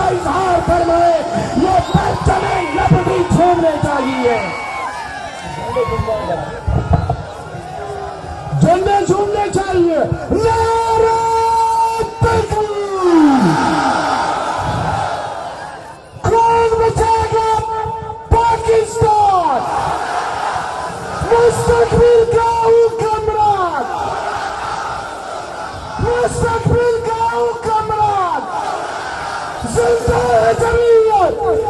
اظہار فرمائے، یہ پرچم لب بھی چھوڑنے چاہیے، جھنڈے چھوڑنے چاہیے۔ نعرہ تکبیر! کون بچائے گا پاکستان؟ مستقبل کا حکمران، مستقبل کا حکمران زندہ ہے جمہوریت۔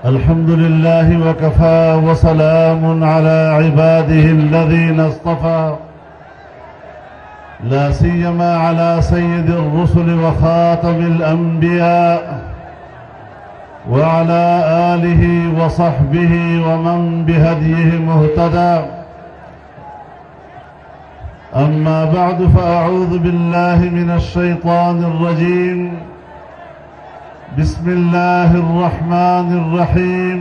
الحمد لله وكفى وسلام على عباده الذين اصطفى لا سيما على سيد الرسل وخاتم الأنبياء وعلى آله وصحبه ومن بهديه مهتدى. أما بعد فأعوذ بالله من الشيطان الرجيم. بسم الله الرحمن الرحيم.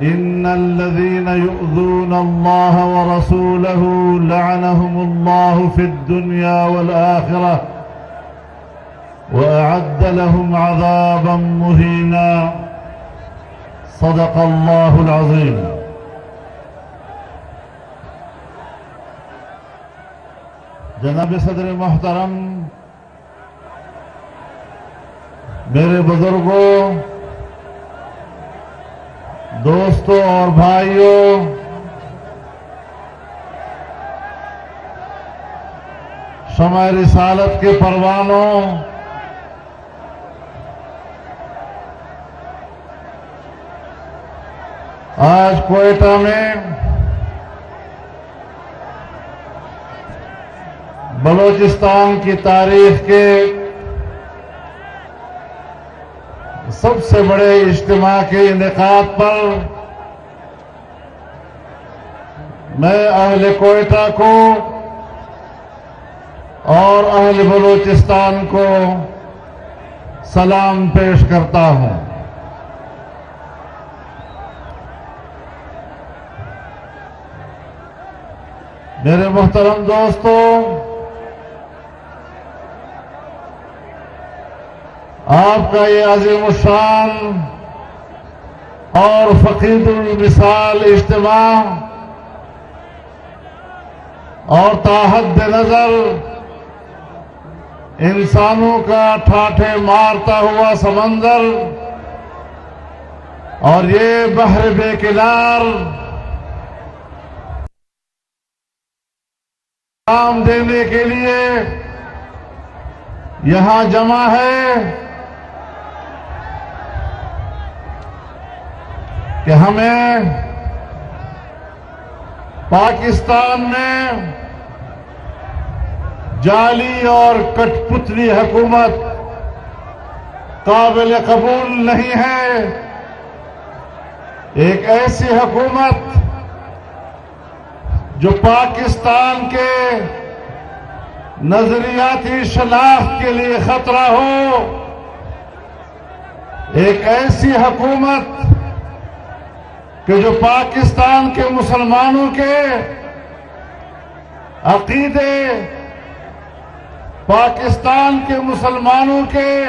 إن الذين يؤذون الله ورسوله لعنهم الله في الدنيا والآخرة وأعد لهم عذابا مهينا. صدق الله العظيم. جناب صدر محترم، میرے بزرگوں، دوستوں اور بھائیوں، شمع رسالت کے پروانوں، آج کوئٹہ میں بلوچستان کی تاریخ کے سب سے بڑے اجتماع کے انعقاد پر میں اہل کوئٹہ کو اور اہل بلوچستان کو سلام پیش کرتا ہوں۔ میرے محترم دوستوں، آپ کا یہ عظیم الشان اور فقید المثال اجتماع اور تاحد نظر انسانوں کا ٹھاٹھے مارتا ہوا سمندر اور یہ بحر بے کنار کام دینے کے لیے یہاں جمع ہے کہ ہمیں پاکستان میں جعلی اور کٹ پتلی حکومت قابل قبول نہیں ہے۔ ایک ایسی حکومت جو پاکستان کے نظریاتی شناخت کے لیے خطرہ ہو، ایک ایسی حکومت کہ جو پاکستان کے مسلمانوں کے عقیدے، پاکستان کے مسلمانوں کے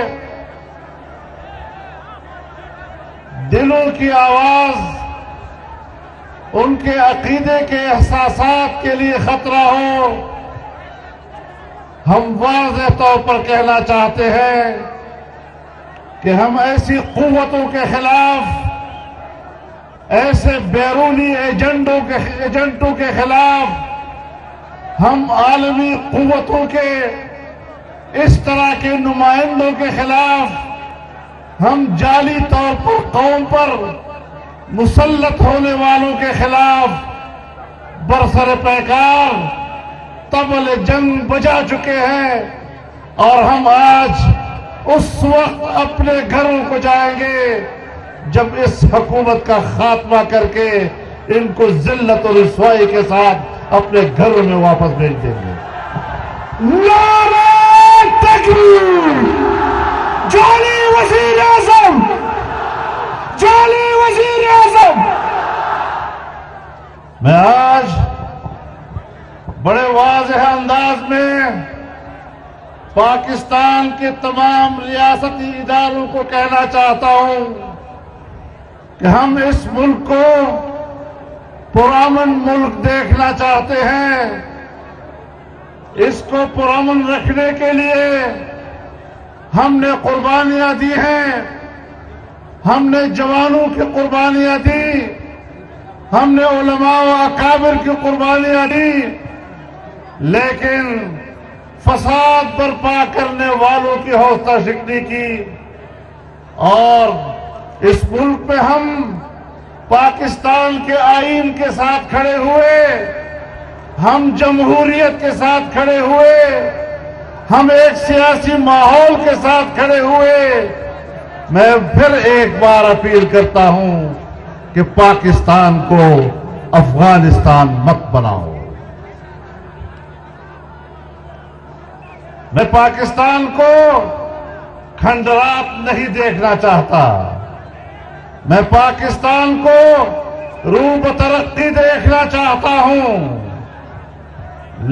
دلوں کی آواز، ان کے عقیدے کے احساسات کے لیے خطرہ ہو۔ ہم واضح طور پر کہنا چاہتے ہیں کہ ہم ایسی قوتوں کے خلاف، ایسے بیرونی ایجنٹوں کے خلاف ہم عالمی قوتوں کے اس طرح کے نمائندوں کے خلاف، ہم جعلی طور پر قوم پر مسلط ہونے والوں کے خلاف برسر پیکار طبل جنگ بجا چکے ہیں، اور ہم آج اس وقت اپنے گھروں کو جائیں گے جب اس حکومت کا خاتمہ کر کے ان کو ذلت اور رسوائی کے ساتھ اپنے گھروں میں واپس بھیج دیں گے۔ نعرہ تکبیر! جعلی وزیر اعظم! جعلی وزیر اعظم! میں آج بڑے واضح انداز میں پاکستان کے تمام ریاستی اداروں کو کہنا چاہتا ہوں کہ ہم اس ملک کو پرامن ملک دیکھنا چاہتے ہیں۔ اس کو پرامن رکھنے کے لیے ہم نے قربانیاں دی ہیں، ہم نے جوانوں کی قربانیاں دی، ہم نے علماء و اکابر کی قربانیاں دی، لیکن فساد برپا کرنے والوں کی حوصلہ شکنی کی، اور اس ملک میں ہم پاکستان کے آئین کے ساتھ کھڑے ہوئے، ہم جمہوریت کے ساتھ کھڑے ہوئے، ہم ایک سیاسی ماحول کے ساتھ کھڑے ہوئے۔ میں پھر ایک بار اپیل کرتا ہوں کہ پاکستان کو افغانستان مت بناؤ۔ میں پاکستان کو کھنڈرات نہیں دیکھنا چاہتا، میں پاکستان کو روب ترقی دیکھنا چاہتا ہوں،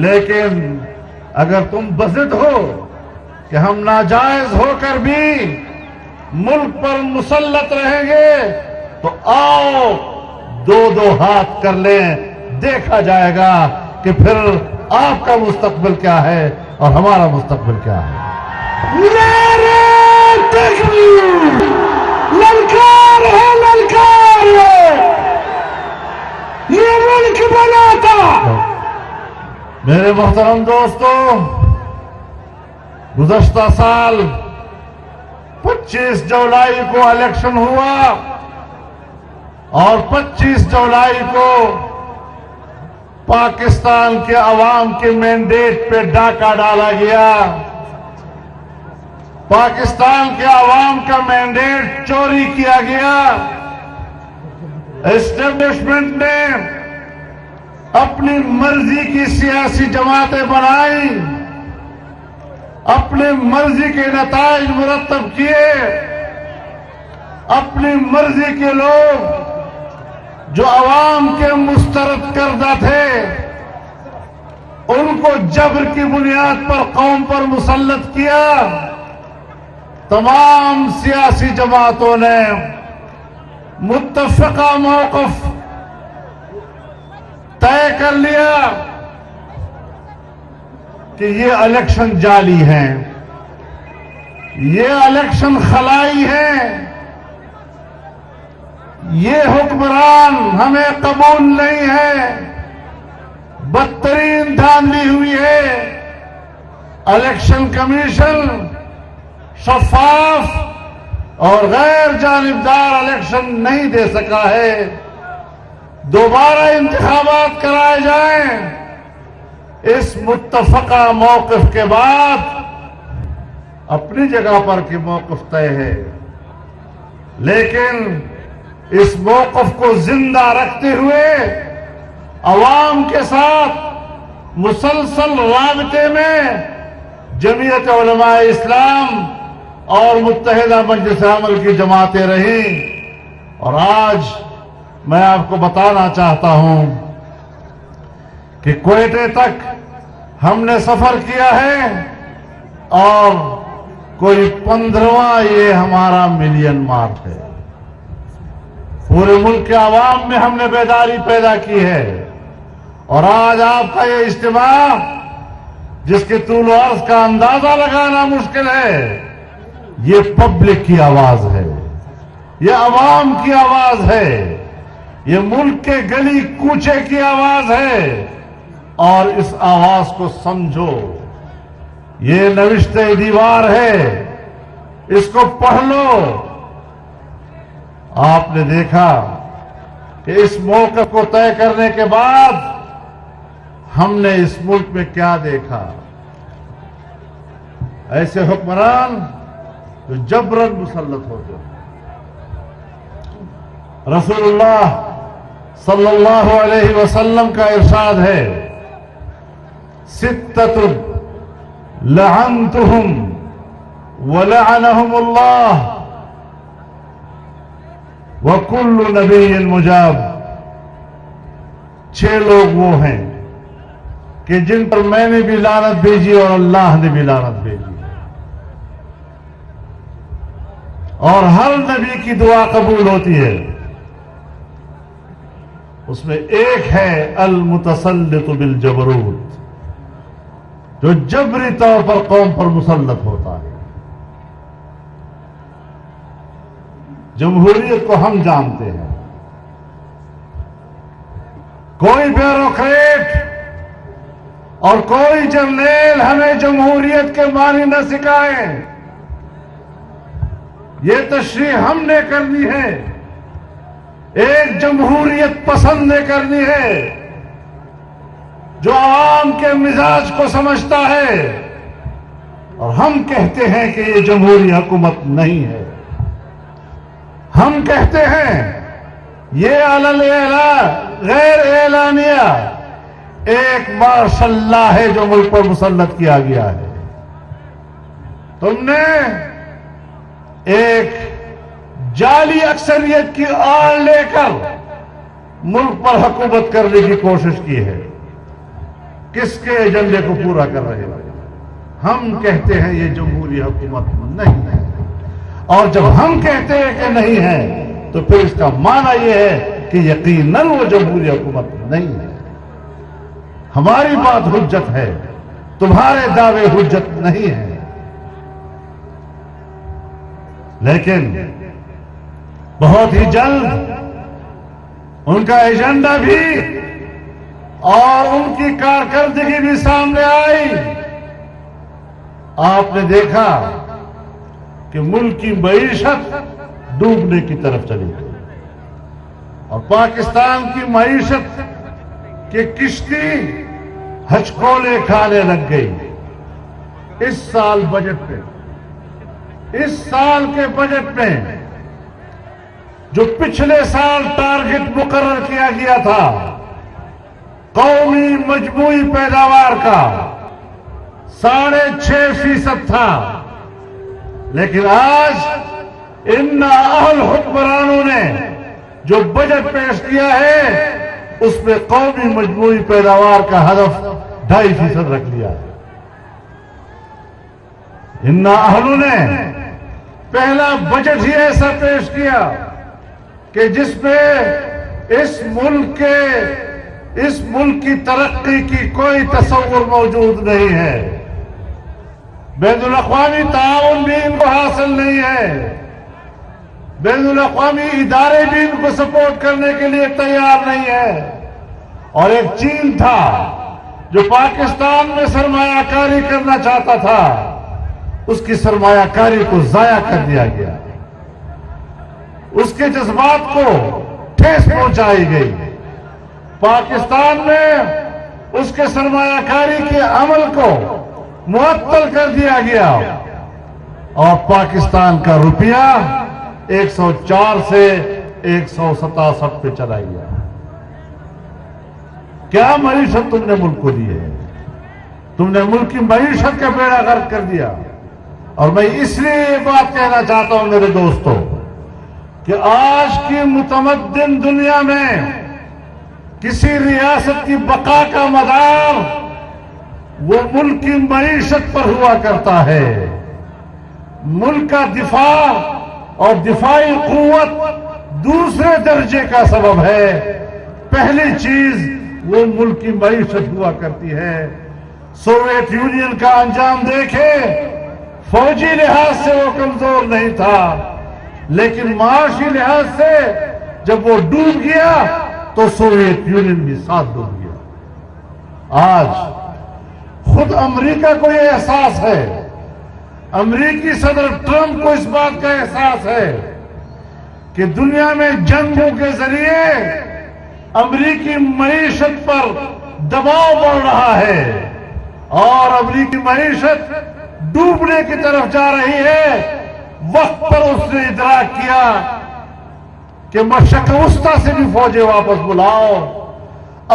لیکن اگر تم بضد ہو کہ ہم ناجائز ہو کر بھی ملک پر مسلط رہیں گے تو آؤ دو دو ہاتھ کر لیں، دیکھا جائے گا کہ پھر آپ کا مستقبل کیا ہے اور ہمارا مستقبل کیا ہے۔ نعرہ تکبیر! للکار ہے، للکار ہے! یہ ملک بناتا! میرے محترم دوستو، گزشتہ سال 25 جولائی کو الیکشن ہوا اور 25 جولائی کو پاکستان کے عوام کے مینڈیٹ پہ ڈاکہ ڈالا گیا، پاکستان کے عوام کا مینڈیٹ چوری کیا گیا۔ اسٹیبلشمنٹ نے اپنی مرضی کی سیاسی جماعتیں بنائی، اپنی مرضی کے نتائج مرتب کیے، اپنی مرضی کے لوگ جو عوام کے مسترد کردہ تھے ان کو جبر کی بنیاد پر قوم پر مسلط کیا۔ تمام سیاسی جماعتوں نے متفقہ موقف طے کر لیا کہ یہ الیکشن جعلی ہیں، یہ الیکشن خلائی ہیں، یہ حکمران ہمیں قبول نہیں ہے، بدترین دھاندلی ہوئی ہے۔ الیکشن کمیشن شفاف اور غیر جانبدار الیکشن نہیں دے سکا ہے، دوبارہ انتخابات کرائے جائیں۔ اس متفقہ موقف کے بعد اپنی جگہ پر کی موقف طے ہے، لیکن اس موقف کو زندہ رکھتے ہوئے عوام کے ساتھ مسلسل رابطے میں جمعیت علماء اسلام اور متحدہ مجلس عمل کی جماعتیں رہیں، اور آج میں آپ کو بتانا چاہتا ہوں کہ کوئٹے تک ہم نے سفر کیا ہے اور کوئی 15واں یہ ہمارا ملین مارچ ہے۔ پورے ملک کے عوام میں ہم نے بیداری پیدا کی ہے، اور آج آپ کا یہ اجتماع جس کے طول و عرض کا اندازہ لگانا مشکل ہے، یہ پبلک کی آواز ہے، یہ عوام کی آواز ہے، یہ ملک کے گلی کوچے کی آواز ہے، اور اس آواز کو سمجھو. یہ نوشتہ دیوار ہے، اس کو پڑھ لو. آپ نے دیکھا کہ اس موقف کو طے کرنے کے بعد ہم نے اس ملک میں کیا دیکھا. ایسے حکمران جو جبراً مسلط ہوتے ہیں. رسول اللہ صلی اللہ علیہ وسلم کا ارشاد ہے، ستۃ لعنتہم ولعنہم اللہ وکل نبی مجاب. 6 لوگ وہ ہیں کہ جن پر میں نے بھی لعنت بھیجی اور اللہ نے بھی لعنت بھیجی، اور ہر نبی کی دعا قبول ہوتی ہے. اس میں ایک ہے المتسلط بالجبروت، جو جبری طور پر قوم پر مسلط ہوتا ہے. جمہوریت کو ہم جانتے ہیں. کوئی بیوروکریٹ اور کوئی جرنیل ہمیں جمہوریت کے معنی نہ سکھائیں. یہ تشریح ہم نے کرنی ہے، ایک جمہوریت پسند نے کرنی ہے جو عوام کے مزاج کو سمجھتا ہے. اور ہم کہتے ہیں کہ یہ جمہوری حکومت نہیں ہے. ہم کہتے ہیں یہ علی اعلان غیر اعلانیہ ایک مارشل لا ہے جو ملک پر مسلط کیا گیا ہے. تم نے ایک جعلی اکثریت کی آڑ لے کر ملک پر حکومت کرنے کی کوشش کی ہے. کس کے ایجنڈے کو پورا کر رہے ہیں؟ ہم کہتے ہیں یہ جمہوری حکومت نہیں ہے. اور جب ہم کہتے ہیں کہ نہیں ہے تو پھر اس کا معنی یہ ہے کہ یقیناً وہ جمہوری حکومت نہیں ہے. ہماری بات حجت ہے، تمہارے دعوے حجت نہیں ہے. لیکن بہت ہی جلد ان کا ایجنڈا بھی اور ان کی کارکردگی بھی سامنے آئی. آپ نے دیکھا کہ ملک کی معیشت ڈوبنے کی طرف چلی گئی اور پاکستان کی معیشت کی کشتی ہچکولے کھانے لگ گئی. اس سال بجٹ میں، اس سال کے بجٹ میں جو پچھلے سال ٹارگٹ مقرر کیا گیا تھا قومی مجموعی پیداوار کا 6.5% تھا، لیکن آج ان اہل حکمرانوں نے جو بجٹ پیش کیا ہے اس میں قومی مجموعی پیداوار کا ہدف 2.5% رکھ لیا ہے. ان اہلوں نے پہلا بجٹ ہی ایسا پیش کیا کہ جس میں اس ملک کی ترقی کی کوئی تصور موجود نہیں ہے. بین الاقوامی تعاون بھی ان کو حاصل نہیں ہے. بین الاقوامی ادارے بھی ان کو سپورٹ کرنے کے لیے تیار نہیں ہے. اور ایک چین تھا جو پاکستان میں سرمایہ کاری کرنا چاہتا تھا، اس کی سرمایہ کاری کو ضائع کر دیا گیا، اس کے جذبات کو ٹھیس پہنچائی گئی. پاکستان میں اس کے سرمایہ کاری کے عمل کو معطل کر دیا گیا اور پاکستان کا روپیہ 104 سے 167 پہ چلا گیا. کیا معیشت تم نے ملک کو دی ہے؟ تم نے ملک کی معیشت کا بیڑا غرق کر دیا. اور میں اس لیے یہ بات کہنا چاہتا ہوں میرے دوستوں کہ آج کی متمدن دنیا میں کسی ریاست کی بقا کا مدار وہ ملک کی معیشت پر ہوا کرتا ہے. ملک کا دفاع اور دفاعی قوت دوسرے درجے کا سبب ہے. پہلی چیز وہ ملک کی معیشت ہوا کرتی ہے. سوویت یونین کا انجام دیکھے، فوجی لحاظ سے وہ کمزور نہیں تھا، لیکن معاشی لحاظ سے جب وہ ڈوب گیا تو سوویت یونین بھی ساتھ ڈوب گیا. آج خود امریکہ کو یہ احساس ہے، امریکی صدر ٹرمپ کو اس بات کا احساس ہے کہ دنیا میں جنگوں کے ذریعے امریکی معیشت پر دباؤ بڑھ رہا ہے اور امریکی معیشت ڈوبنے کی طرف جا رہی ہے۔ وقت پر اس نے ادراک کیا کہ مشرق وسطیٰ سے بھی فوجیں واپس بلاؤ،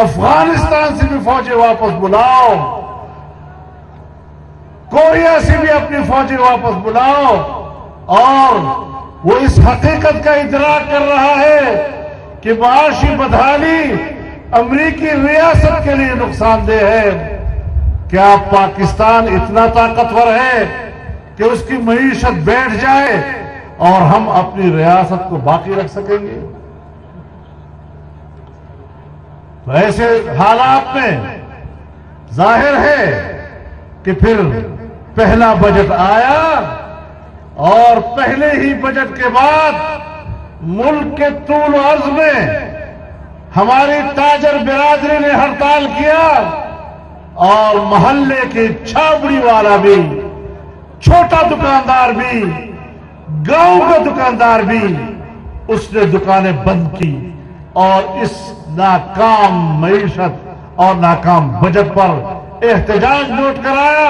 افغانستان سے بھی فوجیں واپس بلاؤ، کوریا سے بھی اپنی فوجیں واپس بلاؤ، اور وہ اس حقیقت کا ادراک کر رہا ہے کہ معاشی بدحالی امریکی ریاست کے لیے نقصان دہ ہے۔ کیا پاکستان اتنا طاقتور ہے کہ اس کی معیشت بیٹھ جائے اور ہم اپنی ریاست کو باقی رکھ سکیں گے؟ تو ایسے حالات میں ظاہر ہے کہ پھر پہلا بجٹ آیا اور پہلے ہی بجٹ کے بعد ملک کے طول و عرض میں ہماری تاجر برادری نے ہڑتال کیا اور محلے کے چھاوڑی والا بھی، چھوٹا دکاندار بھی، گاؤں کا دکاندار بھی، اس نے دکانیں بند کی اور اس ناکام معیشت اور ناکام بجٹ پر احتجاج نوٹ کرایا۔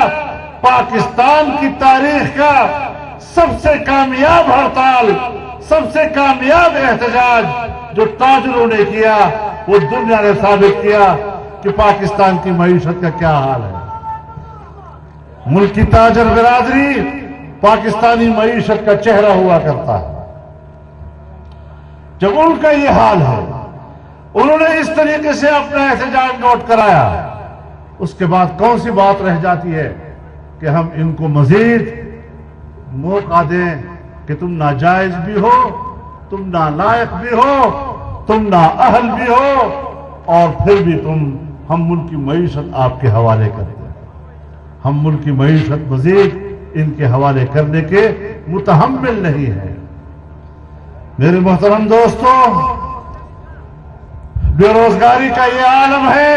پاکستان کی تاریخ کا سب سے کامیاب ہڑتال، سب سے کامیاب احتجاج جو تاجروں نے کیا، وہ دنیا نے ثابت کیا کہ پاکستان کی معیشت کا کیا حال ہے۔ ملک کی تاجر برادری پاکستانی معیشت کا چہرہ ہوا کرتا ہے۔ جب ان کا یہ حال ہے، انہوں نے اس طریقے سے اپنا احتجاج نوٹ کرایا، اس کے بعد کون سی بات رہ جاتی ہے کہ ہم ان کو مزید موقع دیں کہ تم ناجائز بھی ہو، تم نالائق بھی ہو، تم نااہل بھی ہو، اور پھر بھی ہم ملک کی معیشت آپ کے حوالے کرتے ہیں۔ ہم ملک کی معیشت مزید ان کے حوالے کرنے کے متحمل نہیں ہیں۔ میرے محترم دوستو، بے روزگاری کا یہ عالم ہے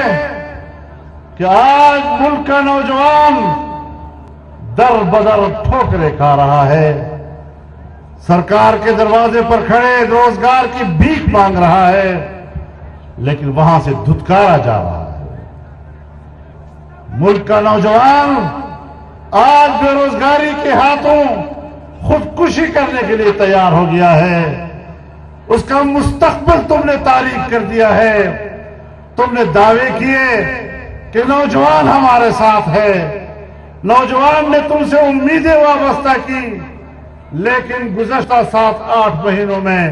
کہ آج ملک کا نوجوان در بدر ٹھوکریں کھا رہا ہے، سرکار کے دروازے پر کھڑے روزگار کی بھیک مانگ رہا ہے، لیکن وہاں سے دھتکارا جا رہا ہے۔ ملک کا نوجوان آج بے روزگاری کے ہاتھوں خودکشی کرنے کے لیے تیار ہو گیا ہے۔ اس کا مستقبل تم نے تاریک کر دیا ہے۔ تم نے دعوے کیے کہ نوجوان ہمارے ساتھ ہے، نوجوان نے تم سے امیدیں وابستہ کی، لیکن گزشتہ 7-8 مہینوں میں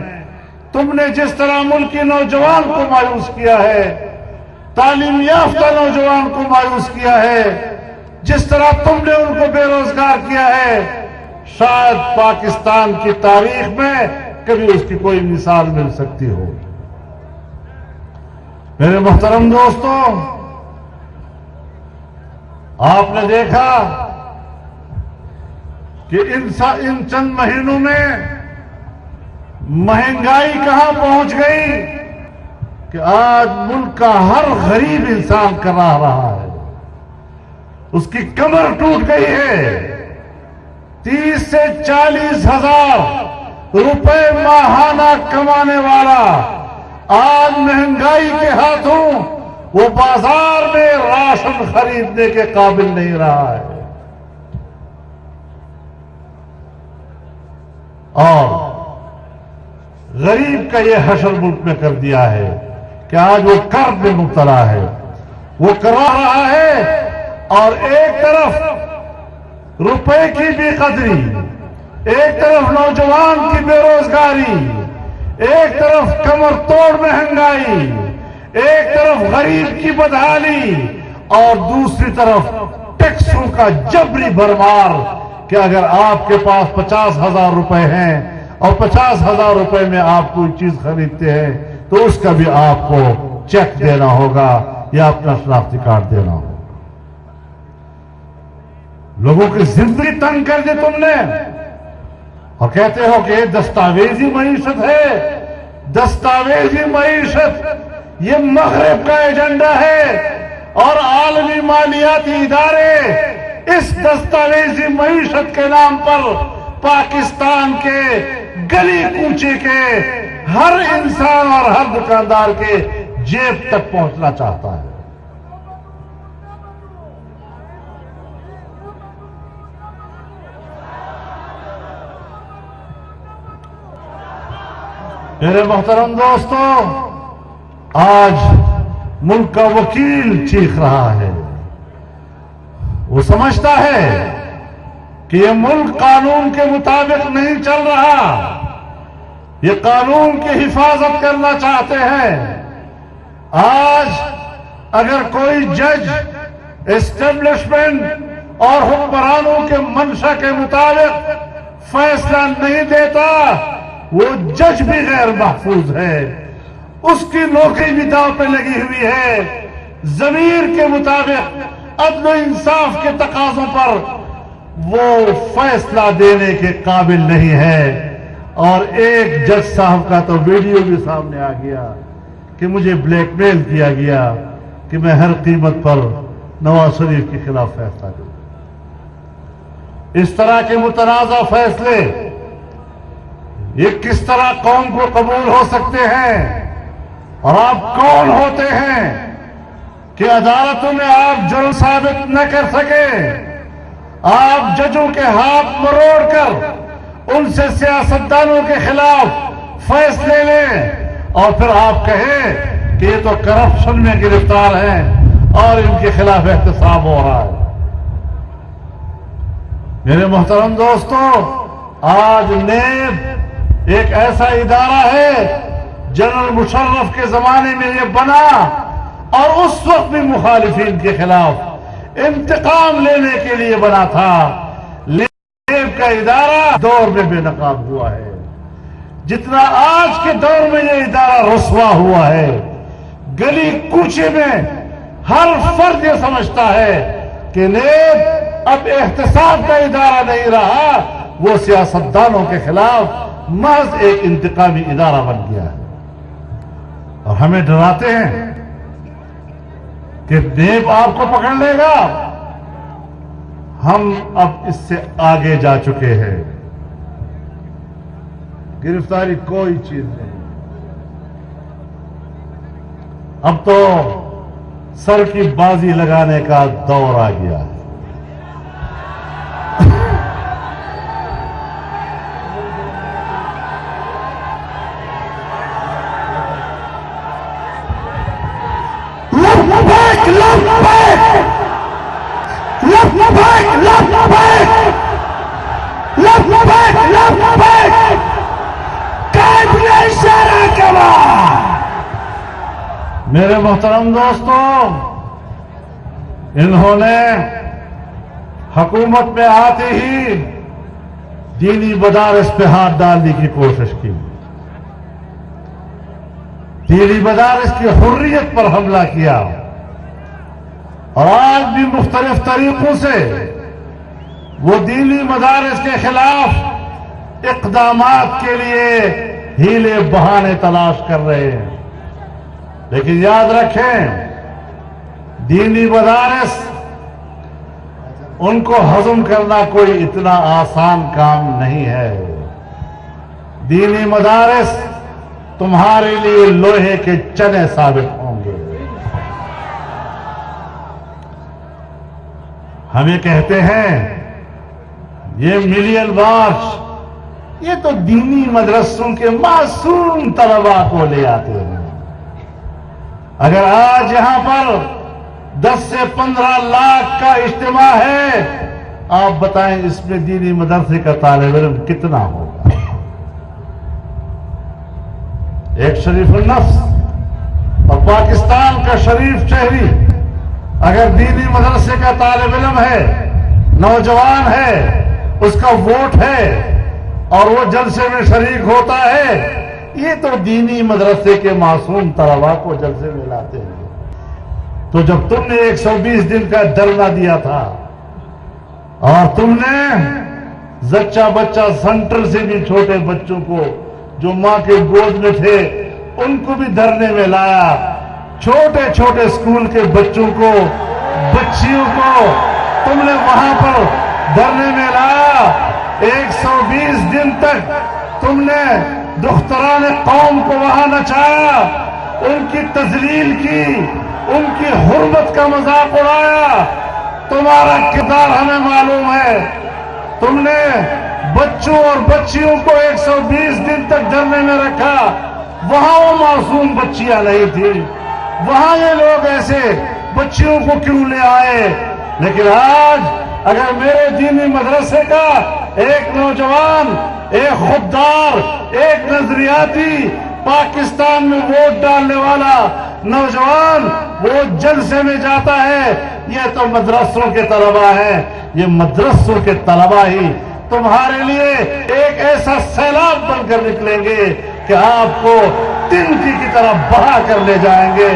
تم نے جس طرح ملک کے نوجوان کو مایوس کیا ہے، تعلیم یافتہ نوجوان کو مایوس کیا ہے، جس طرح تم نے ان کو بے روزگار کیا ہے، شاید پاکستان کی تاریخ میں کبھی اس کی کوئی مثال مل سکتی ہو۔ میرے محترم دوستو، آپ نے دیکھا کہ ان چند مہینوں میں مہنگائی کہاں پہنچ گئی کہ آج ملک کا ہر غریب انسان کرا رہا ہے، اس کی کمر ٹوٹ گئی ہے۔ 30 سے 40 ہزار روپے ماہانہ کمانے والا آج مہنگائی کے ہاتھوں وہ بازار میں راشن خریدنے کے قابل نہیں رہا ہے، اور غریب کا یہ حشر ملک میں کر دیا ہے کہ آج وہ قرض میں مبتلا ہے، وہ کروا رہا ہے، اور ایک طرف روپے کی بے قدری، ایک طرف نوجوان کی بے روزگاری، ایک طرف کمر توڑ مہنگائی، ایک طرف غریب کی بدحالی، اور دوسری طرف ٹیکسوں کا جبری بھرمار کہ اگر آپ کے پاس 50,000 روپے ہیں اور 50,000 روپے میں آپ کوئی چیز خریدتے ہیں تو اس کا بھی آپ کو چیک دینا ہوگا یا اپنا شناختی کارڈ دینا ہوگا۔ لوگوں کی زندگی تنگ کر دی تم نے، اور کہتے ہو کہ یہ دستاویزی معیشت ہے۔ دستاویزی معیشت یہ مغرب کا ایجنڈا ہے، اور عالمی مالیاتی ادارے اس دستاویزی معیشت کے نام پر پاکستان کے گلی کوچے کے ہر انسان اور ہر دکاندار کے جیب تک پہنچنا چاہتا ہے. میرے محترم دوستو، آج ملک کا وکیل چیخ رہا ہے. وہ سمجھتا ہے کہ یہ ملک قانون کے مطابق نہیں چل رہا، یہ قانون کی حفاظت کرنا چاہتے ہیں. آج اگر کوئی جج اسٹیبلشمنٹ اور حکمرانوں کے منشا کے مطابق فیصلہ نہیں دیتا، وہ جج بھی غیر محفوظ ہے، اس کی نوکری بھی داؤ پہ لگی ہوئی ہے. ضمیر کے مطابق عدل و انصاف کے تقاضوں پر وہ فیصلہ دینے کے قابل نہیں ہے. اور ایک جج صاحب کا تو ویڈیو بھی سامنے آ گیا کہ مجھے بلیک میل کیا گیا کہ میں ہر قیمت پر نواز شریف کے خلاف فیصلہ دوں. اس طرح کے متنازع فیصلے یہ کس طرح قوم کو قبول ہو سکتے ہیں؟ اور آپ کون ہوتے ہیں کہ عدالتوں میں آپ جرم ثابت نہ کر سکے؟ آپ ججوں کے ہاتھ مروڑ کر ان سے سیاستدانوں کے خلاف فیصلے لیں اور پھر آپ کہیں کہ یہ تو کرپشن میں گرفتار ہیں اور ان کے خلاف احتساب ہو رہا ہے. میرے محترم دوستو، آج نیب ایک ایسا ادارہ ہے، جنرل مشرف کے زمانے میں یہ بنا اور اس وقت بھی مخالفین کے خلاف انتقام لینے کے لیے بنا تھا. نیب کا ادارہ دور میں بے نقاب ہوا ہے. جتنا آج کے دور میں یہ ادارہ رسوا ہوا ہے، گلی کوچے میں ہر فرد یہ سمجھتا ہے کہ نیب اب احتساب کا ادارہ نہیں رہا، وہ سیاستدانوں کے خلاف محض ایک انتقامی ادارہ بن گیا ہے. اور ہمیں ڈراتے ہیں کہ نیب آپ کو پکڑ لے گا. ہم اب اس سے آگے جا چکے ہیں. گرفتاری کوئی چیز نہیں، اب تو سر کی بازی لگانے کا دور آ گیا ہے. میرے محترم دوستوں، انہوں نے حکومت میں آتے ہی دینی مدارس پہ ہاتھ ڈالنے کی کوشش کی، دینی مدارس کی حریت پر حملہ کیا، اور آج بھی مختلف طریقوں سے وہ دینی مدارس کے خلاف اقدامات کے لیے ہیلے بہانے تلاش کر رہے ہیں. لیکن یاد رکھیں، دینی مدارس ان کو ہضم کرنا کوئی اتنا آسان کام نہیں ہے. دینی مدارس تمہارے لیے لوہے کے چنے ثابت ہوں گے. ہمیں کہتے ہیں یہ ملین مارچ، یہ تو دینی مدرسوں کے معصوم طلباء کو لے آتے ہیں. اگر آج یہاں پر 10 سے 15 لاکھ کا اجتماع ہے، آپ بتائیں اس میں دینی مدرسے کا طالب علم کتنا ہوگا؟ ایک شریف النفس اور پاکستان کا شریف شہری اگر دینی مدرسے کا طالب علم ہے، نوجوان ہے، اس کا ووٹ ہے اور وہ جلسے میں شریک ہوتا ہے، یہ تو دینی مدرسے کے معصوم طلباء کو جلسے میں لاتے ہیں. تو جب تم نے 120 دن کا دھرنا دیا تھا اور تم نے زچہ بچہ سینٹر سے بھی چھوٹے بچوں کو جو ماں کے گود میں تھے ان کو بھی دھرنے میں لایا، چھوٹے چھوٹے اسکول کے بچوں کو بچیوں کو تم نے وہاں پر دھرنے میں لایا. 120 دن تک تم نے دختران قوم کو وہاں نچایا, ان کی تذلیل کی, ان کی حرمت کا مذاق اڑایا. تمہارا کردار ہمیں معلوم ہے. تم نے بچوں اور بچیوں کو 120 دن تک دھرنے میں رکھا. وہاں وہ معصوم بچیاں نہیں تھیں, وہاں یہ لوگ ایسے بچیوں کو کیوں لے آئے. لیکن آج اگر میرے دینی مدرسے کا ایک نوجوان, ایک خوددار, ایک نظریاتی, پاکستان میں ووٹ ڈالنے والا نوجوان وہ جلسے میں جاتا ہے, یہ تو مدرسوں کے طلباء ہیں. یہ مدرسوں کے طلباء ہی تمہارے لیے ایک ایسا سیلاب بن کر نکلیں گے کہ آپ کو تنکی کی طرح بہا کر لے جائیں گے.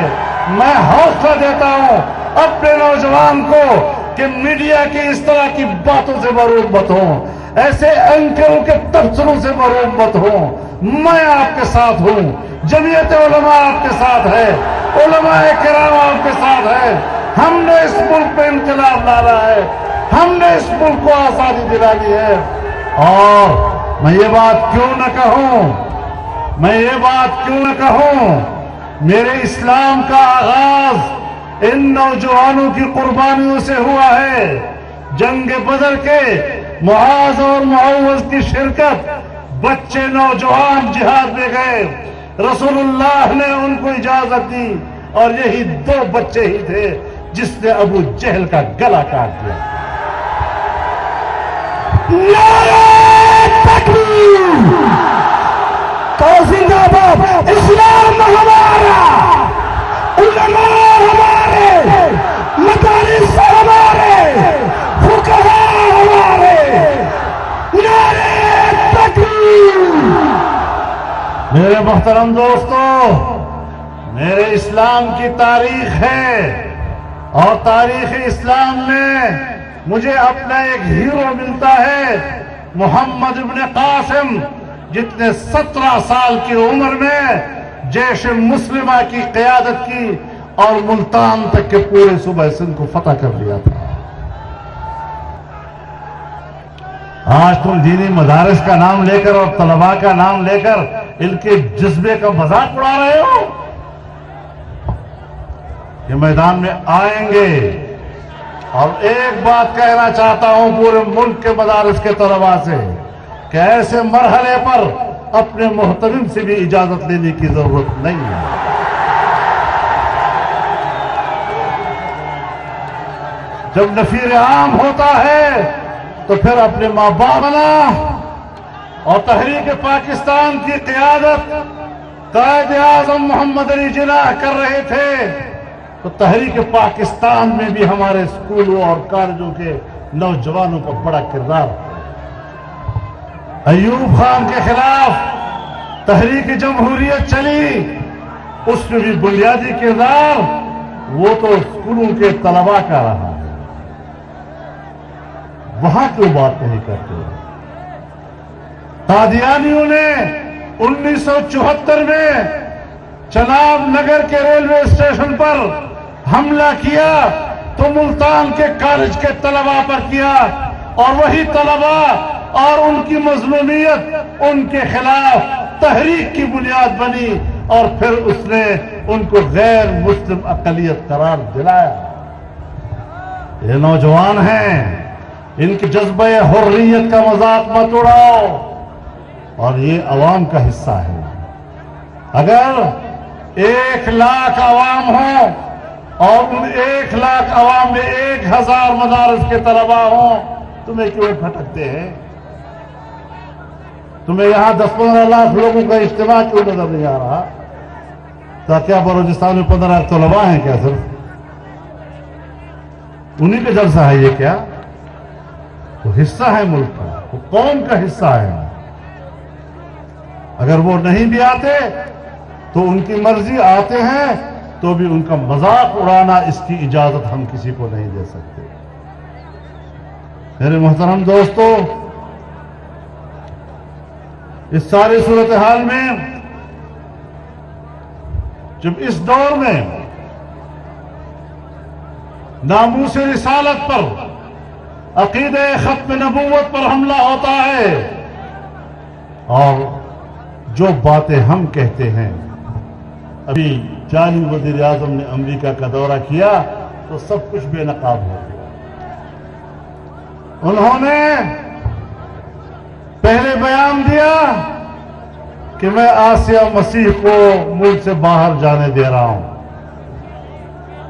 میں حوصلہ دیتا ہوں اپنے نوجوان کو کہ میڈیا کی اس طرح کی باتوں سے مروب مت ہوں, ایسے اینکروں کے تبصروں سے مروب مت ہوں. میں آپ کے ساتھ ہوں, جمعیت علماء آپ کے ساتھ ہے, علماء کرام آپ کے ساتھ ہے. ہم نے اس ملک پہ انقلاب لانا ہے, ہم نے اس ملک کو آزادی دلانی ہے. اور میں یہ بات کیوں نہ کہوں, میرے اسلام کا آغاز ان نوجوانوں کی قربانیوں سے ہوا ہے. جنگ بدر کے معاذ اور معوذ کی شرکت, بچے نوجوان جہاد میں گئے, رسول اللہ نے ان کو اجازت دی, اور یہی 2 بچے ہی تھے جس نے ابو جہل کا گلا کاٹ دیا. نعرہ تکبیر! تو زندہ باد اسلام ہمارا, علماء ہمارے, مدارس ہمارے, فقہاء ہمارے. نعرہ تکبیر! میرے محترم دوستو, میرے اسلام کی تاریخ ہے, اور تاریخ اسلام میں مجھے اپنا ایک ہیرو ملتا ہے, محمد ابن قاسم, جتنے 17 سال کی عمر میں جیش مسلمہ کی قیادت کی اور ملتان تک کے پورے صوبہ سندھ کو فتح کر لیا تھا. آج تم دینی مدارس کا نام لے کر اور طلباء کا نام لے کر ان کے جذبے کا مذاق اڑا رہے ہو. یہ میدان میں آئیں گے, اور ایک بات کہنا چاہتا ہوں پورے ملک کے مدارس کے طلباء سے کہ ایسے مرحلے پر اپنے محترم سے بھی اجازت لینے کی ضرورت نہیں ہے. جب نفیر عام ہوتا ہے تو پھر اپنے ماں باپ بنا, اور تحریک پاکستان کی قیادت قائد اعظم محمد علی جناح کر رہے تھے, تو تحریک پاکستان میں بھی ہمارے اسکولوں اور کالجوں کے نوجوانوں کا بڑا کردار. ایوب خان کے خلاف تحریک جمہوریت چلی, اس میں بھی بنیادی کردار وہ تو اسکولوں کے طلباء کا رہا. وہاں کیوں بات نہیں کرتے؟ قادیانیوں نے 1974 میں چناب نگر کے ریلوے اسٹیشن پر حملہ کیا تو ملتان کے کالج کے طلباء پر کیا, اور وہی طلباء اور ان کی مظلومیت ان کے خلاف تحریک کی بنیاد بنی, اور پھر اس نے ان کو غیر مسلم اقلیت قرار دلایا. یہ نوجوان ہیں, ان کی جذبہ حریت کا مذاق مت اڑاؤ, اور یہ عوام کا حصہ ہے. اگر 1 لاکھ عوام ہوں اور ان 1 لاکھ عوام میں 1000 مدارس کے طلباء ہوں, تمہیں کیوں پھٹکتے ہیں؟ تمہیں یہاں 10-15 لاکھ لوگوں کا اجتماع کیوں نظر نہیں آ رہا؟ تو کیا بلوچستان میں 15 لاکھ طلباء ہیں کیا؟ صرف انہی کا جلسہ ہے یہ کیا؟ وہ حصہ ہے ملک کا, وہ قوم کا حصہ ہے. اگر وہ نہیں بھی آتے تو ان کی مرضی, آتے ہیں تو بھی ان کا مذاق اڑانا اس کی اجازت ہم کسی کو نہیں دے سکتے. میرے محترم دوستو, اس ساری صورتحال میں جب اس دور میں ناموس رسالت پر، عقیدہ ختم نبوت پر حملہ ہوتا ہے، اور جو باتیں ہم کہتے ہیں. ابھی جعلی وزیر اعظم نے امریکہ کا دورہ کیا تو سب کچھ بے نقاب ہو گیا. انہوں نے پہلے بیان دیا کہ میں آسیہ مسیح کو ملک سے باہر جانے دے رہا ہوں.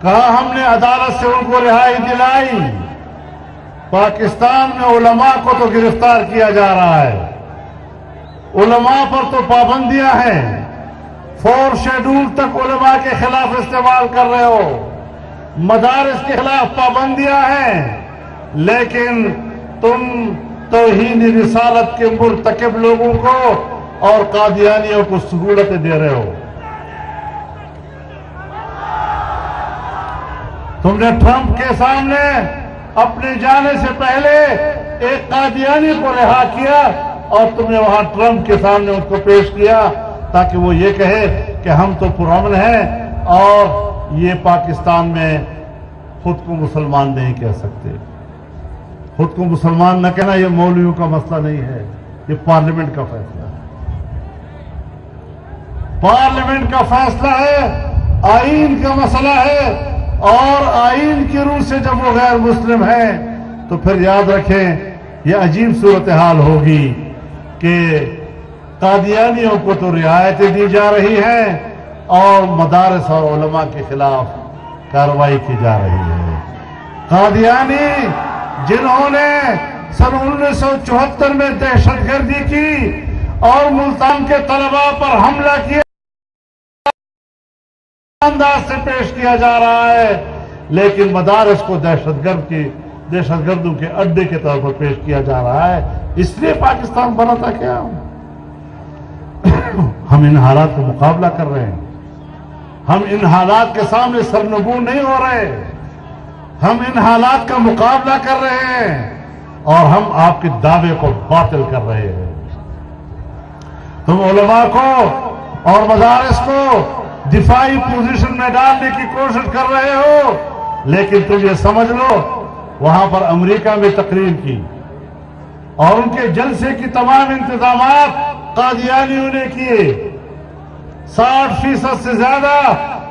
کہا ہم نے عدالت سے ان کو رہائی دلائی. پاکستان میں علماء کو تو گرفتار کیا جا رہا ہے، علماء پر تو پابندیاں ہیں، 4 شیڈول تک علماء کے خلاف استعمال کر رہے ہو، مدارس کے خلاف پابندیاں ہیں، لیکن تم توہین رسالت کے مرتکب لوگوں کو اور قادیانیوں کو سہولتیں دے رہے ہو. تم نے ٹرمپ کے سامنے اپنے جانے سے پہلے ایک قادیانی کو رہا کیا اور تم نے وہاں ٹرمپ کے سامنے اس کو پیش کیا تاکہ وہ یہ کہے کہ ہم تو پرامن ہیں اور یہ پاکستان میں خود کو مسلمان نہیں کہہ سکتے. خود کو مسلمان نہ کہنا یہ مولویوں کا مسئلہ نہیں ہے، یہ پارلیمنٹ کا فیصلہ ہے. پارلیمنٹ کا فیصلہ ہے، آئین کا مسئلہ ہے، اور آئین کی روح سے جب وہ غیر مسلم ہیں تو پھر یاد رکھیں یہ عجیب صورتحال ہوگی کہ قادیانیوں کو تو رعایتیں دی جا رہی ہیں اور مدارس اور علماء کے خلاف کارروائی کی جا رہی ہے. قادیانی جنہوں نے سن 1974 میں دہشت گردی کی اور ملتان کے طلباء پر حملہ کیا، انداز سے پیش کیا جا رہا ہے، لیکن مدارس کو دہشت گردوں کے اڈے کے طور پر پیش کیا جا رہا ہے. اس لیے پاکستان بنا تھا کیا؟ ہم ان حالات کا مقابلہ کر رہے ہیں، ہم ان حالات کے سامنے سرنگون نہیں ہو رہے، ہم ان حالات کا مقابلہ کر رہے ہیں اور ہم آپ کے دعوے کو باطل کر رہے ہیں. تم علماء کو اور مدارس کو دفاعی پوزیشن میں ڈالنے کی کوشش کر رہے ہو، لیکن تم یہ سمجھ لو وہاں پر امریکہ میں تقریر کی اور ان کے جلسے کی تمام انتظامات قادیانیوں نے کیے. 60% سے زیادہ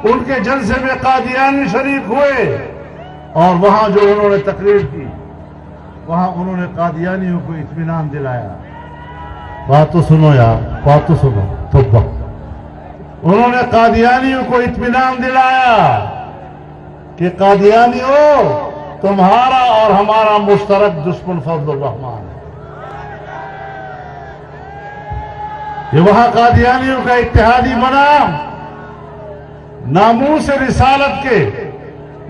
ان کے جلسے میں قادیانی شریک ہوئے اور وہاں جو انہوں نے تقریر کی وہاں انہوں نے قادیانیوں کو اطمینان دلایا. بات تو سنو یار، بات تو سنو. توبہ. انہوں نے قادیانیوں کو اطمینان دلایا کہ قادیانیوں تمہارا اور ہمارا مشترک دشمن فضل الرحمان ہے. یہ وہاں قادیانیوں کا اتحادی بنا ناموس رسالت کے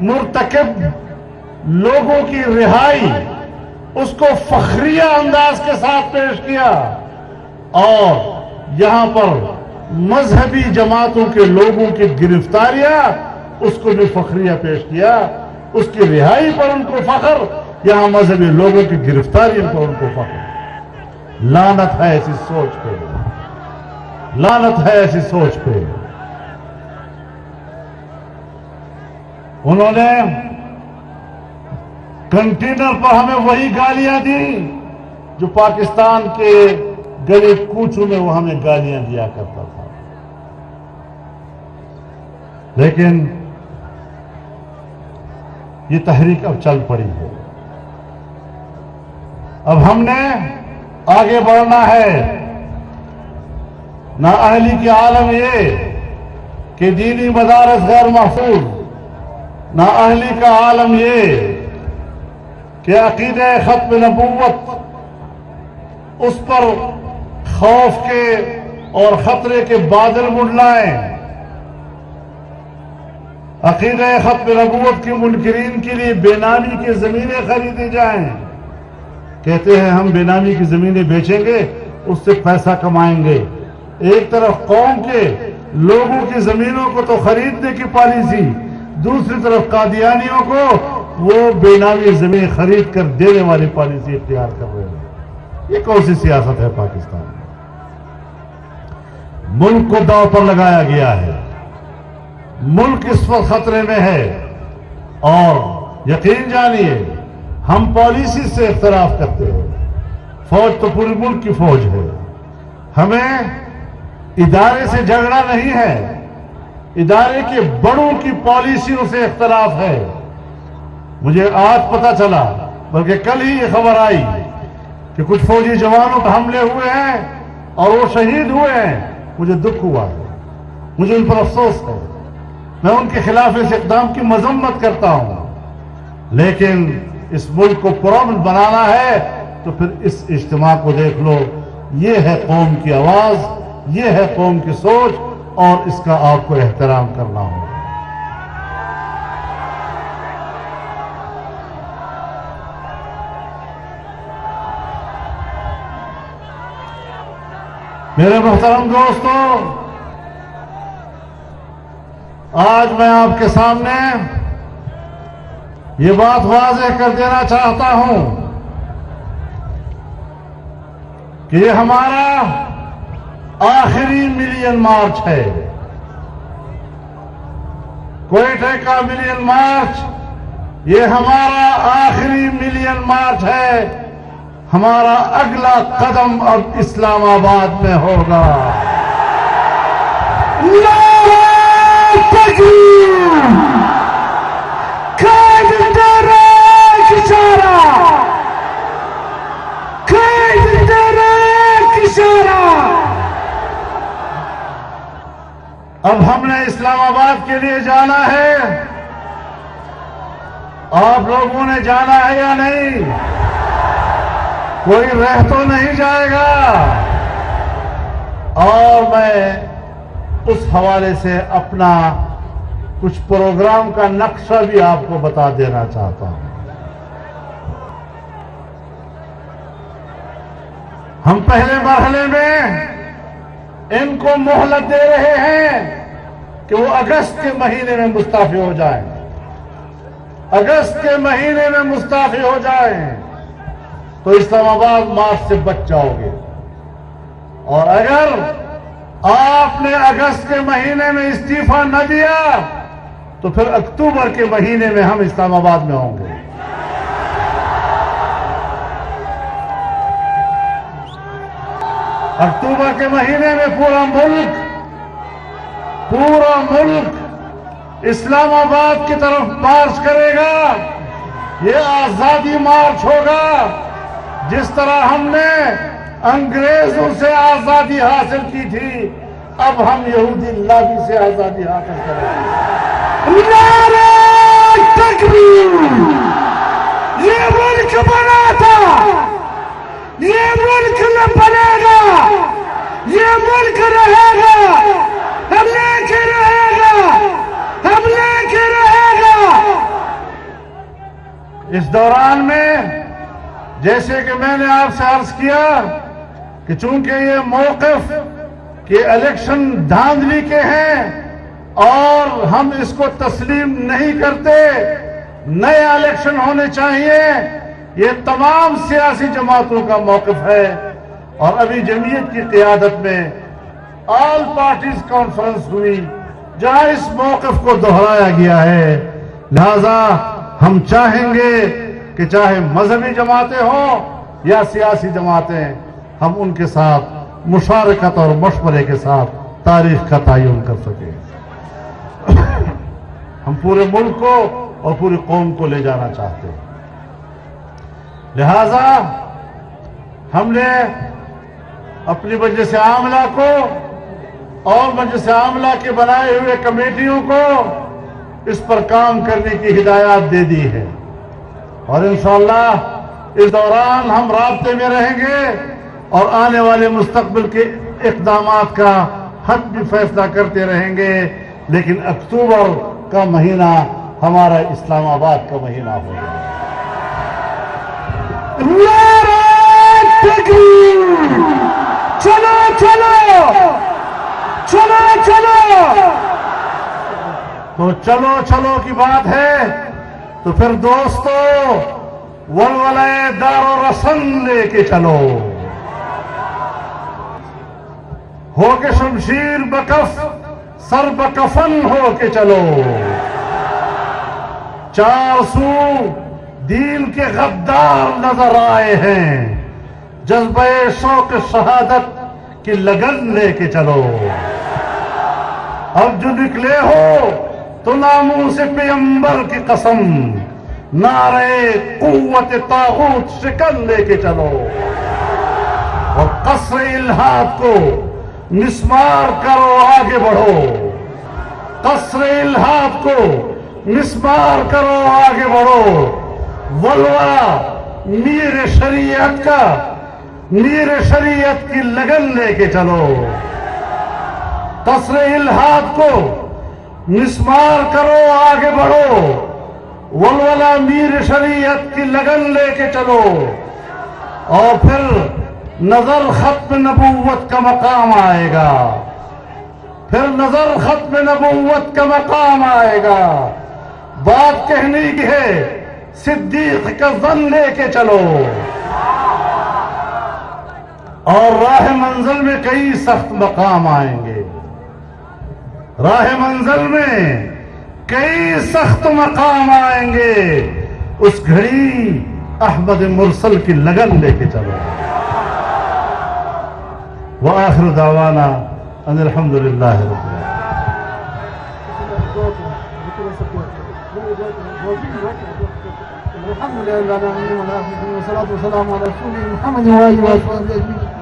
مرتکب لوگوں کی رہائی اس کو فخریہ انداز کے ساتھ پیش کیا اور یہاں پر مذہبی جماعتوں کے لوگوں کی گرفتاریاں اس کو بھی فخریہ پیش کیا. اس کی رہائی پر ان کو فخر، یہاں مذہبی لوگوں کی گرفتاری پر ان کو فخر. لعنت ہے ایسی سوچ پہ، لعنت ہے ایسی سوچ پہ. انہوں نے کنٹینر پر ہمیں وہی گالیاں دی جو پاکستان کے گلی کوچوں میں وہ ہمیں گالیاں دیا کرتا تھا. لیکن یہ تحریک اب چل پڑی ہے. اب ہم نے آگے بڑھنا ہے. نہ اہلی کی عالم یہ کہ دینی مدارس غیر محفوظ، نہ اہلی کا عالم یہ کہ عقیدہ ختم نبوت اس پر خوف کے اور خطرے کے بادل منڈلائیں. عقیدہ ختم نبوت کے منکرین کے لیے بے نامی کی زمینیں خریدی جائیں. کہتے ہیں ہم بے نامی کی زمینیں بیچیں گے، اس سے پیسہ کمائیں گے. ایک طرف قوم کے لوگوں کی زمینوں کو تو خریدنے کی پالیسی، دوسری طرف قادیانیوں کو وہ بے نامی زمین خرید کر دینے والی پالیسی اختیار کر رہے ہیں. یہ کون سی سیاست ہے پاکستان میں؟ ملک کو داؤ پر لگایا گیا ہے. ملک اس وقت خطرے میں ہے اور یقین جانیے ہم پالیسی سے اختلاف کرتے ہیں. فوج تو پورے ملک کی فوج ہے. ہمیں ادارے سے جھگڑا نہیں ہے, ادارے کے بڑوں کی پالیسیوں سے اختلاف ہے. مجھے آج پتا چلا, بلکہ کل ہی یہ خبر آئی کہ کچھ فوجی جوانوں پر حملے ہوئے ہیں اور وہ شہید ہوئے ہیں. مجھے دکھ ہوا ہے, مجھے ان پر افسوس ہے. میں ان کے خلاف اس اقدام کی مذمت کرتا ہوں, لیکن اس ملک کو پرامن بنانا ہے تو پھر اس اجتماع کو دیکھ لو. یہ ہے قوم کی آواز, یہ ہے قوم کی سوچ, اور اس کا آپ کو احترام کرنا ہوگا. میرے محترم دوستوں, آج میں آپ کے سامنے یہ بات واضح کر دینا چاہتا ہوں کہ یہ ہمارا آخری ملین مارچ ہے. کوئٹہ کا ملین مارچ یہ ہمارا آخری ملین مارچ ہے. ہمارا اگلا قدم اب اسلام آباد میں ہوگا. نعرہ تکبیر, قائد تحریک اشارہ, قائد تحریک اشارہ. اب ہم نے اسلام آباد کے لیے جانا ہے. آپ لوگوں نے جانا ہے یا نہیں؟ کوئی رہ تو نہیں جائے گا. اور میں اس حوالے سے اپنا کچھ پروگرام کا نقشہ بھی آپ کو بتا دینا چاہتا ہوں. ہم پہلے مرحلے میں ان کو مہلت دے رہے ہیں کہ وہ اگست کے مہینے میں مستعفی ہو جائیں. اگست کے مہینے میں مستعفی ہو جائیں تو اسلام آباد مارچ سے بچ جاؤ گے. اور اگر آپ نے اگست کے مہینے میں استعفیٰ نہ دیا تو پھر اکتوبر کے مہینے میں ہم اسلام آباد میں ہوں گے. اکتوبر کے مہینے میں پورا ملک اسلام آباد کی طرف مارچ کرے گا. یہ آزادی مارچ ہوگا. جس طرح ہم نے انگریزوں سے آزادی حاصل کی تھی, اب ہم یہودی لابی سے آزادی حاصل کریں گے. نعرہ تکبیر. یہ ملک بنا تھا, یہ ملک نہ بنے گا, یہ ملک رہے گا. ہم لے کے رہے گا, ہم لے کے رہے گا. اس دوران میں جیسے کہ میں نے آپ سے عرض کیا کہ چونکہ یہ موقف کہ الیکشن دھاندلی کے ہیں اور ہم اس کو تسلیم نہیں کرتے, نئے الیکشن ہونے چاہیے, یہ تمام سیاسی جماعتوں کا موقف ہے. اور ابھی جمعیت کی قیادت میں آل پارٹیز کانفرنس ہوئی جہاں اس موقف کو دہرایا گیا ہے. لہذا ہم چاہیں گے کہ چاہے مذہبی جماعتیں ہوں یا سیاسی جماعتیں, ہم ان کے ساتھ مشارکت اور مشورے کے ساتھ تاریخ کا تعین کر سکیں. ہم پورے ملک کو اور پوری قوم کو لے جانا چاہتے ہیں. لہذا ہم نے اپنی مجلس عاملہ کو اور مجلس عاملہ کے بنائے ہوئے کمیٹیوں کو اس پر کام کرنے کی ہدایات دے دی ہے. اور انشاءاللہ اس دوران ہم رابطے میں رہیں گے اور آنے والے مستقبل کے اقدامات کا حد بھی فیصلہ کرتے رہیں گے. لیکن اکتوبر کا مہینہ ہمارا اسلام آباد کا مہینہ ہوگا. نعرہ تکبیر. چلو چلو چلو چلو. تو چلو چلو کی بات ہے تو پھر دوستو ولولہ دار و رسن لے کے چلو. ہو کے شمشیر بکف سر بکفن ہو کے چلو. چار سو دین کے غدار نظر آئے ہیں، جذبہ شوق شہادت کی لگن لے کے چلو۔ اب جو نکلے ہو تو ناموں سے پیغمبر کی قسم، نعرے قوت طاغوت شکن لے کے چلو، اور قصر الہاد کو مسمار کرو، آگے بڑھو۔ قصر الہاد کو مسمار کرو، آگے بڑھو۔ ولولہ میر شریعت کا، میر شریعت کی لگن لے کے چلو۔ قصر الہاد کو مسمار کرو، آگے بڑھو۔ ولولہ میر شریعت کی لگن لے کے چلو، اور پھر نظر ختم نبوت کا مقام آئے گا، پھر نظر ختم نبوت کا مقام آئے گا۔ بات کہنے کی ہے، صدیق کا ظن لے کے چلو، اور راہ منزل میں کئی سخت مقام آئیں گے، راہ منزل میں کئی سخت مقام آئیں گے۔ اس گھڑی احمد مرسل کی لگن لے کے چلو۔ وآخر دعوانا ان الحمدللہ رب العالمین۔ والصلاة والسلام على رسول محمد وآله وصحبه أجمعين۔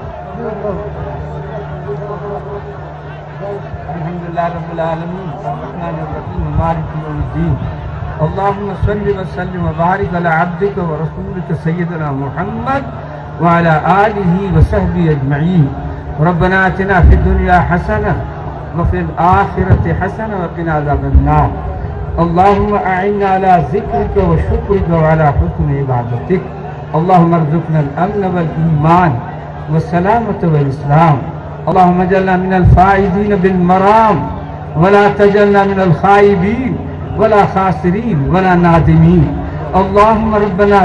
الحمد لله رب العالمين الرحمن الرحيم مالك يوم الدين اللهم صل وسلم وبارك على عبدك ورسولك سيدنا محمد وعلى آله وصحبه أجمعين ربنا آتنا في الدنيا حسنة وفي الآخرة حسنة وقنا عذاب النار اللهم أعنا على ذكرك وشكرك وعلى حسن عبادتك اللهم ارزقنا الأمن والإيمان والسلامة والإسلام اللهم اجعلنا من الفائزين بالمرام ولا تجعلنا من الخائبين ولا خاسرين ولا نادمين اللهم ربنا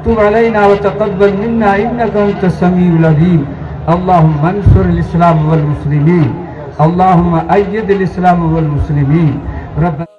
تب علينا وتقبل منا إنك أنت السميع العليم اللهم انصر الإسلام والمسلمين اللهم أيد الإسلام والمسلمين ربنا